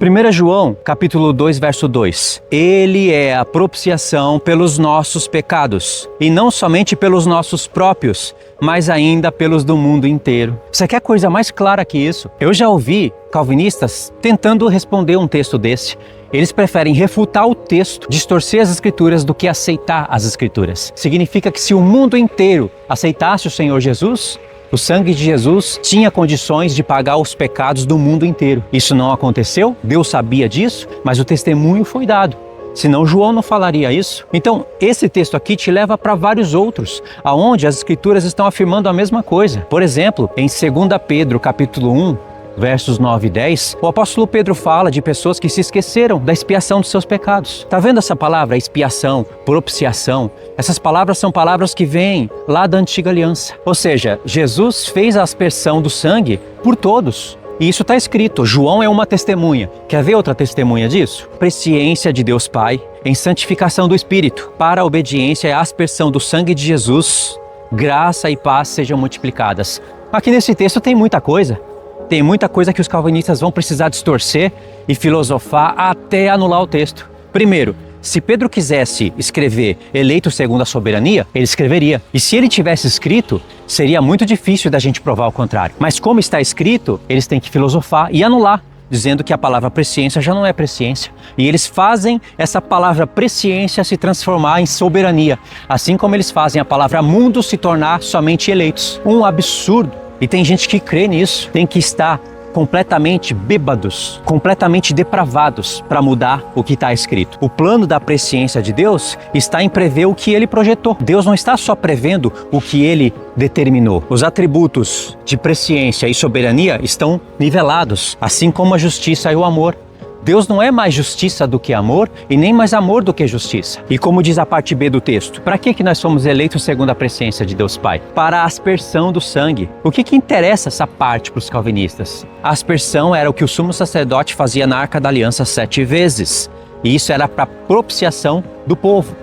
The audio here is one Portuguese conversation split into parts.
1 João, capítulo 2, verso 2. Ele é a propiciação pelos nossos pecados, e não somente pelos nossos próprios, mas ainda pelos do mundo inteiro. Você quer coisa mais clara que isso? Eu já ouvi calvinistas tentando responder um texto desse. Eles preferem refutar o texto, distorcer as escrituras, do que aceitar as escrituras. Significa que se o mundo inteiro aceitasse o Senhor Jesus, o sangue de Jesus tinha condições de pagar os pecados do mundo inteiro. Isso não aconteceu, Deus sabia disso, mas o testemunho foi dado. Senão João não falaria isso. Então, esse texto aqui te leva para vários outros, aonde as escrituras estão afirmando a mesma coisa. Por exemplo, em 2 Pedro, capítulo 1, versos 9 e 10, o apóstolo Pedro fala de pessoas que se esqueceram da expiação dos seus pecados. Tá vendo essa palavra, expiação, propiciação? Essas palavras são palavras que vêm lá da antiga aliança. Ou seja, Jesus fez a aspersão do sangue por todos. E isso está escrito. João é uma testemunha. Quer ver outra testemunha disso? Presciência de Deus Pai em santificação do Espírito, para a obediência e a aspersão do sangue de Jesus, graça e paz sejam multiplicadas. Aqui nesse texto tem muita coisa. Tem muita coisa que os calvinistas vão precisar distorcer e filosofar até anular o texto. Primeiro, se Pedro quisesse escrever eleito segundo a soberania, ele escreveria. E se ele tivesse escrito, seria muito difícil da gente provar o contrário. Mas como está escrito, eles têm que filosofar e anular, dizendo que a palavra presciência já não é presciência. E eles fazem essa palavra presciência se transformar em soberania, assim como eles fazem a palavra mundo se tornar somente eleitos. Um absurdo. E tem gente que crê nisso, tem que estar completamente bêbados, completamente depravados para mudar o que está escrito. O plano da presciência de Deus está em prever o que Ele projetou. Deus não está só prevendo o que Ele determinou. Os atributos de presciência e soberania estão nivelados, assim como a justiça e o amor. Deus não é mais justiça do que amor e nem mais amor do que justiça. E como diz a parte B do texto, para que nós fomos eleitos segundo a presciência de Deus Pai? Para a aspersão do sangue. O que interessa essa parte para os calvinistas? A aspersão era o que o sumo sacerdote fazia na Arca da Aliança 7 vezes. E isso era para propiciação do povo.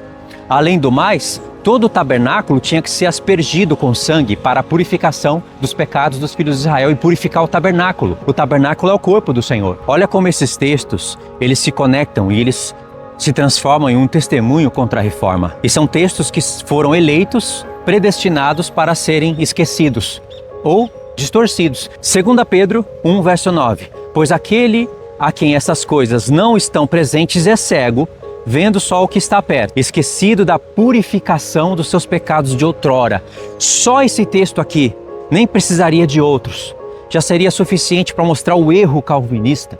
Além do mais, todo o tabernáculo tinha que ser aspergido com sangue para a purificação dos pecados dos filhos de Israel e purificar o tabernáculo. O tabernáculo é o corpo do Senhor. Olha como esses textos, eles se conectam e eles se transformam em um testemunho contra a reforma. E são textos que foram eleitos, predestinados para serem esquecidos ou distorcidos. 2 Pedro 1, verso 9. Pois aquele a quem essas coisas não estão presentes é cego, vendo só o que está perto, esquecido da purificação dos seus pecados de outrora. Só esse texto aqui, nem precisaria de outros, já seria suficiente para mostrar o erro calvinista.